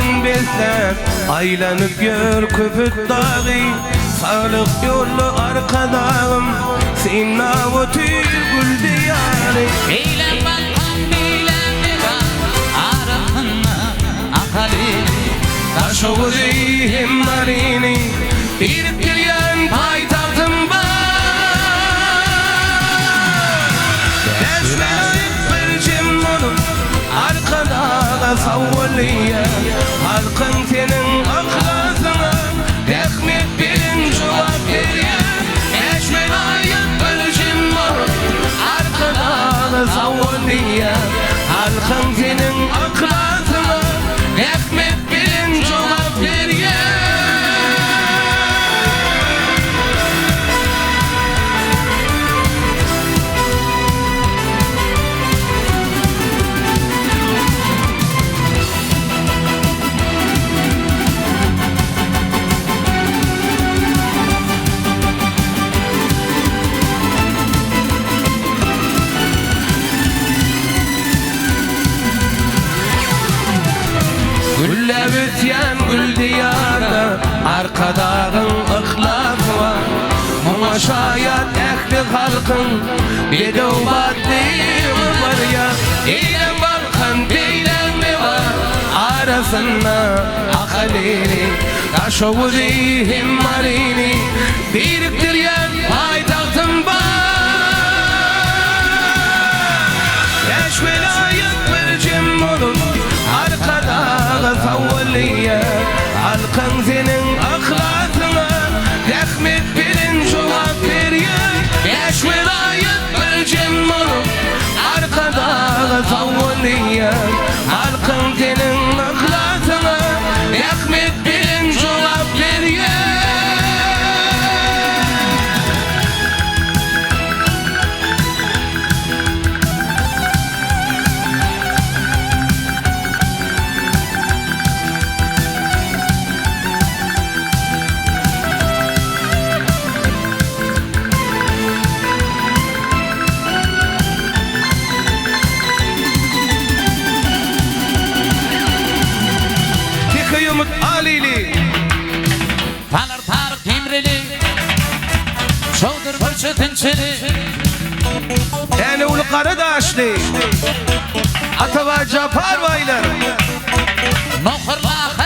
Senden bezler aylanıp gör köpük dağı. Sağlık yolu arkadağım sen navutü gül diyarı. Eylem balkan eylem devam arasına akali. Taşoğuz'u hem marini bir giryen paytahtım var. Deşmelayıp vereceğim onu arkadağa savvaliye. Halkın senin aklasına rahmet bilin cevap veriyor. Deşmelayıp vereceğim onu arkadağa savvaliye. Halkın senin aklasına rahmet bilin cevap veriyor. Gülle bütyen gül diyarda arkadağın ıhlakı var. Buna şayet ehli halkın bedovat var ya. Eylem balkan beylem mi var arasında akalini. Taşoğuz'u hem marini biriktiryen paytahtım var. Beş velayet vereceğim onun arkadağa savvaliye. Halkın senin aklasına rahmet bilin cevap veriyor. Beş velayet vereceğim onu arkadağa savvaliye. Halkın senin aklasına rahmet bilin cevap veriyor. Kıyımık Alili Talar Tarık Emreli Şovdur Burcu Tinçeli yani ulu Karadaşlı Atava Capar baylar Nohurla